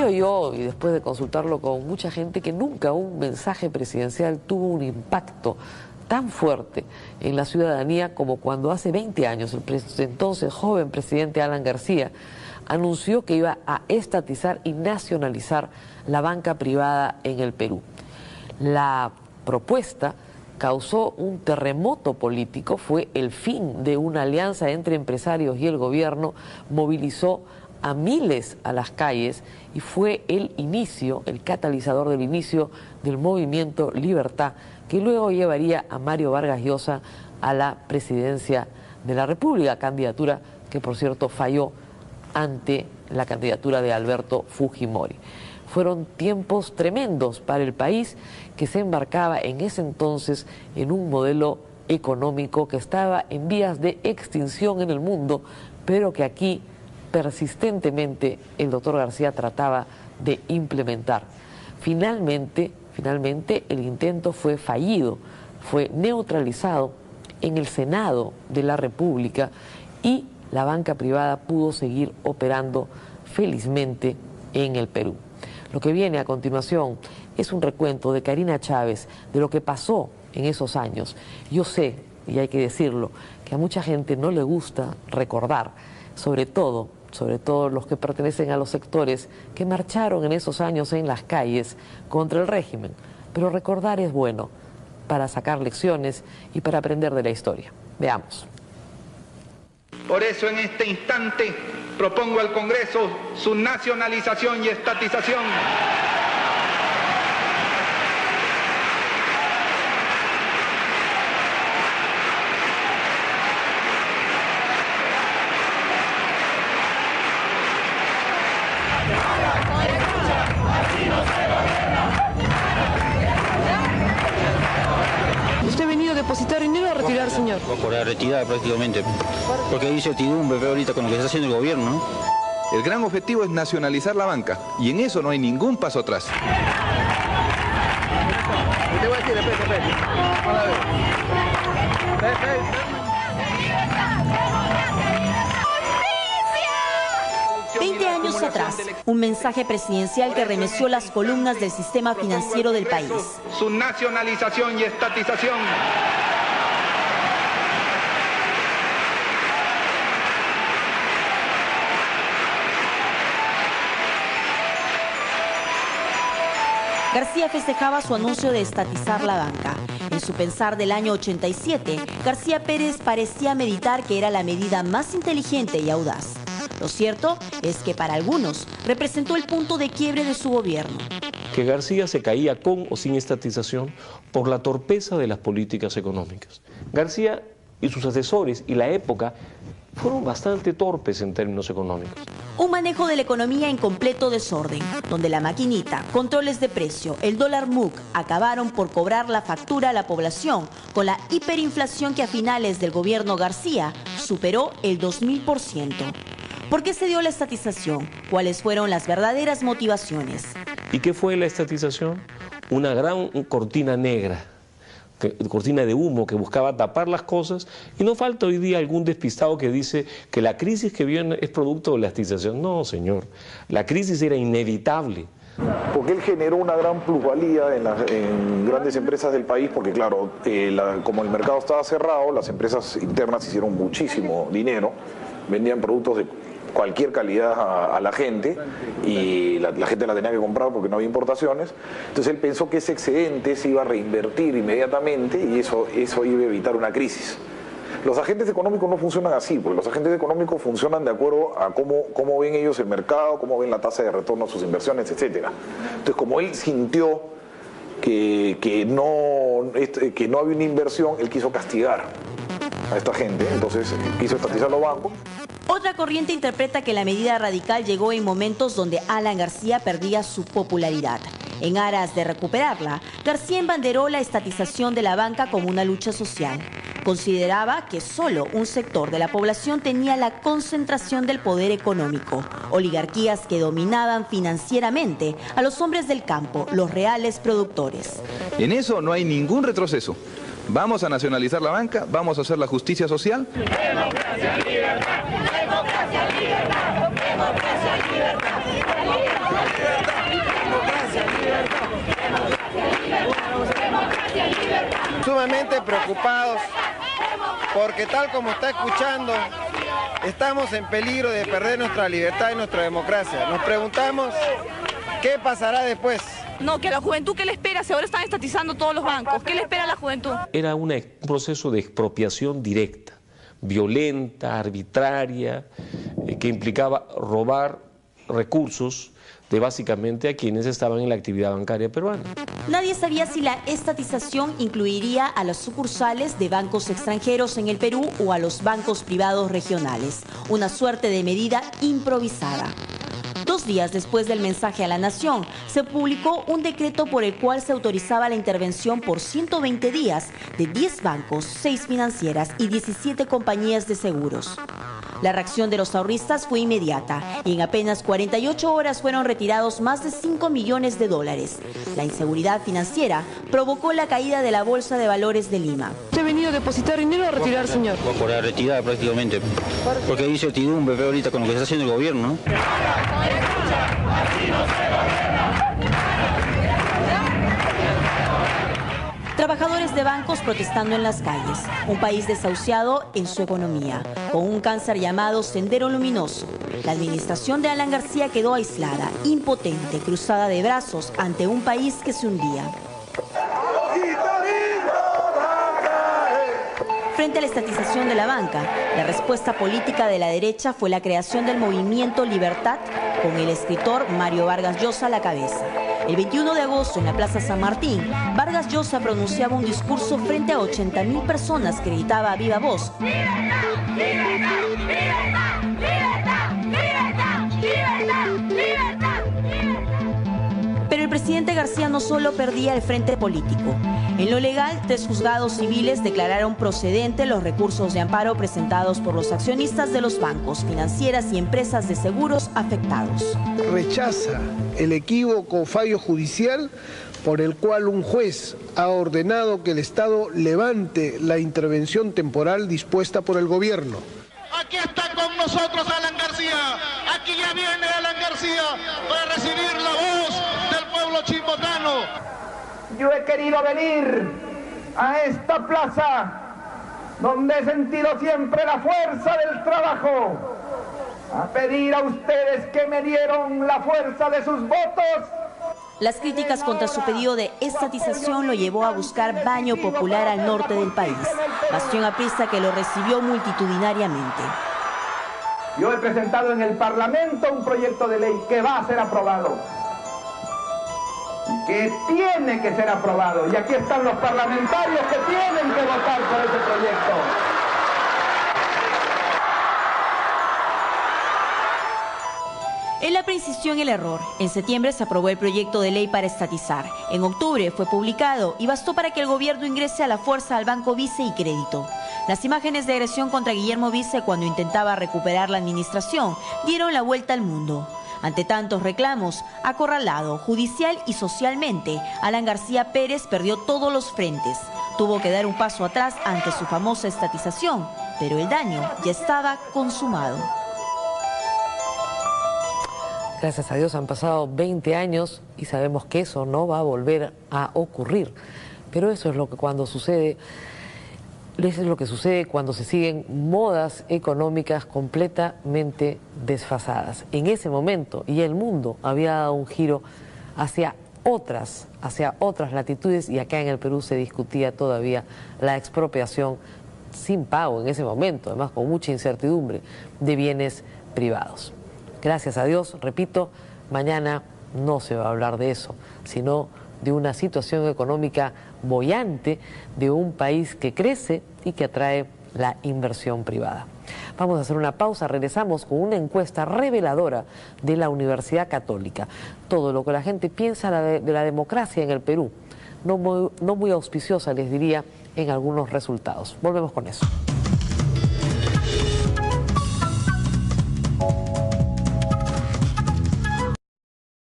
Creo yo, y después de consultarlo con mucha gente, que nunca un mensaje presidencial tuvo un impacto tan fuerte en la ciudadanía como cuando hace 20 años el entonces joven presidente Alan García anunció que iba a estatizar y nacionalizar la banca privada en el Perú. La propuesta causó un terremoto político, fue el fin de una alianza entre empresarios y el gobierno, movilizó a miles a las calles y fue el inicio, el catalizador del inicio del movimiento Libertad, que luego llevaría a Mario Vargas Llosa a la presidencia de la República, candidatura que por cierto falló ante la candidatura de Alberto Fujimori. Fueron tiempos tremendos para el país, que se embarcaba en ese entonces en un modelo económico que estaba en vías de extinción en el mundo, pero que aquí persistentemente el doctor García trataba de implementar. Finalmente el intento fue fallido, fue neutralizado en el Senado de la República y la banca privada pudo seguir operando felizmente en el Perú. Lo que viene a continuación es un recuento de Karina Chávez, de lo que pasó en esos años. Yo sé, y hay que decirlo, que a mucha gente no le gusta recordar, sobre todo los que pertenecen a los sectores que marcharon en esos años en las calles contra el régimen. Pero recordar es bueno para sacar lecciones y para aprender de la historia. Veamos. Por eso en este instante propongo al Congreso su nacionalización y estatización. retirar, señor? Por la retirada prácticamente, porque hay incertidumbre ahorita con lo que está haciendo el gobierno, ¿no? El gran objetivo es nacionalizar la banca, y en eso no hay ningún paso atrás. Te voy a decir, espérate. 20 años atrás, un mensaje presidencial que remeció las columnas del sistema financiero del país. Su nacionalización y estatización. García festejaba su anuncio de estatizar la banca. En su pensar del año 87, García Pérez parecía meditar que era la medida más inteligente y audaz. Lo cierto es que para algunos representó el punto de quiebre de su gobierno. Que García se caía con o sin estatización por la torpeza de las políticas económicas. García y sus asesores y la época fueron bastante torpes en términos económicos. Un manejo de la economía en completo desorden, donde la maquinita, controles de precio, el dólar MUC acabaron por cobrar la factura a la población con la hiperinflación que a finales del gobierno García superó el 2000%. ¿Por qué se dio la estatización? ¿Cuáles fueron las verdaderas motivaciones? ¿Y qué fue la estatización? Una gran cortina negra, cortina de humo que buscaba tapar las cosas, y no falta hoy día algún despistado que dice que la crisis que viene es producto de la estatización. No, señor, la crisis era inevitable. Porque él generó una gran plusvalía en grandes empresas del país, porque claro, como el mercado estaba cerrado, las empresas internas hicieron muchísimo dinero, vendían productos de cualquier calidad a la gente, y la gente la tenía que comprar porque no había importaciones. Entonces él pensó que ese excedente se iba a reinvertir inmediatamente, y eso iba a evitar una crisis. Los agentes económicos no funcionan así, porque los agentes económicos funcionan de acuerdo a cómo ven ellos el mercado, cómo ven la tasa de retorno a sus inversiones, etc. Entonces, como él sintió que no había una inversión, él quiso castigar a esta gente, entonces quiso estatizar los bancos. Otra corriente interpreta que la medida radical llegó en momentos donde Alan García perdía su popularidad. En aras de recuperarla, García embanderó la estatización de la banca como una lucha social. Consideraba que solo un sector de la población tenía la concentración del poder económico, oligarquías que dominaban financieramente a los hombres del campo, los reales productores. En eso no hay ningún retroceso. Vamos a nacionalizar la banca, vamos a hacer la justicia social. Democracia, libertad, democracia, libertad, democracia, libertad. sumamente preocupados porque tal como está escuchando, estamos en peligro de perder nuestra libertad y nuestra democracia. Nos preguntamos qué pasará después. No, que a la juventud, ¿qué le espera si ahora están estatizando todos los bancos? ¿Qué le espera a la juventud? Era un proceso de expropiación directa, violenta, arbitraria, que implicaba robar recursos de básicamente a quienes estaban en la actividad bancaria peruana. Nadie sabía si la estatización incluiría a las sucursales de bancos extranjeros en el Perú o a los bancos privados regionales, una suerte de medida improvisada. 2 días después del mensaje a la nación, se publicó un decreto por el cual se autorizaba la intervención por 120 días de 10 bancos, 6 financieras y 17 compañías de seguros. La reacción de los ahorristas fue inmediata y en apenas 48 horas fueron retirados más de 5 millones de dólares. La inseguridad financiera provocó la caída de la Bolsa de Valores de Lima. ¿Usted ha venido a depositar dinero o a retirar, señor? Por la retirada prácticamente, porque hay incertidumbre pero ahorita con lo que está haciendo el gobierno, ¿no? Trabajadores de bancos protestando en las calles, un país desahuciado en su economía, con un cáncer llamado Sendero Luminoso. La administración de Alan García quedó aislada, impotente, cruzada de brazos ante un país que se hundía. Frente a la estatización de la banca, la respuesta política de la derecha fue la creación del movimiento Libertad, con el escritor Mario Vargas Llosa a la cabeza. El 21 de agosto, en la Plaza San Martín, Vargas Llosa pronunciaba un discurso frente a 80.000 personas que gritaba a viva voz: ¡Libertad! ¡Libertad! ¡Libertad! ¡Libertad! ¡Libertad! ¡Libertad! ¡Libertad! Pero el presidente García no solo perdía el frente político. En lo legal, 3 juzgados civiles declararon procedente los recursos de amparo presentados por los accionistas de los bancos, financieras y empresas de seguros afectados. Rechaza el equívoco fallo judicial por el cual un juez ha ordenado que el Estado levante la intervención temporal dispuesta por el gobierno. Aquí está con nosotros Alan García, aquí ya viene Alan García para recibir la voz del pueblo chimbotano. Yo he querido venir a esta plaza donde he sentido siempre la fuerza del trabajo, a pedir a ustedes que me dieron la fuerza de sus votos. Las críticas contra su pedido de estatización lo llevó a buscar baño popular al norte del país, bastión aprista que lo recibió multitudinariamente. Yo he presentado en el Parlamento un proyecto de ley que va a ser aprobado, que tiene que ser aprobado, y aquí están los parlamentarios que tienen que votar por ese proyecto. El APRA insistió en el error. En septiembre se aprobó el proyecto de ley para estatizar. En octubre fue publicado y bastó para que el gobierno ingrese a la fuerza al Banco Vice y Crédito. Las imágenes de agresión contra Guillermo Vice cuando intentaba recuperar la administración dieron la vuelta al mundo. Ante tantos reclamos, acorralado judicial y socialmente, Alan García Pérez perdió todos los frentes. Tuvo que dar un paso atrás ante su famosa estatización, pero el daño ya estaba consumado. Gracias a Dios han pasado 20 años y sabemos que eso no va a volver a ocurrir. Pero eso es lo que cuando sucede, eso es lo que sucede cuando se siguen modas económicas completamente desfasadas. En ese momento, y el mundo había dado un giro hacia otras latitudes, y acá en el Perú se discutía todavía la expropiación sin pago en ese momento, además con mucha incertidumbre, de bienes privados. Gracias a Dios, repito, mañana no se va a hablar de eso, sino de una situación económica boyante de un país que crece y que atrae la inversión privada. Vamos a hacer una pausa, regresamos con una encuesta reveladora de la Universidad Católica. Todo lo que la gente piensa de la democracia en el Perú, no muy auspiciosa, les diría, en algunos resultados. Volvemos con eso.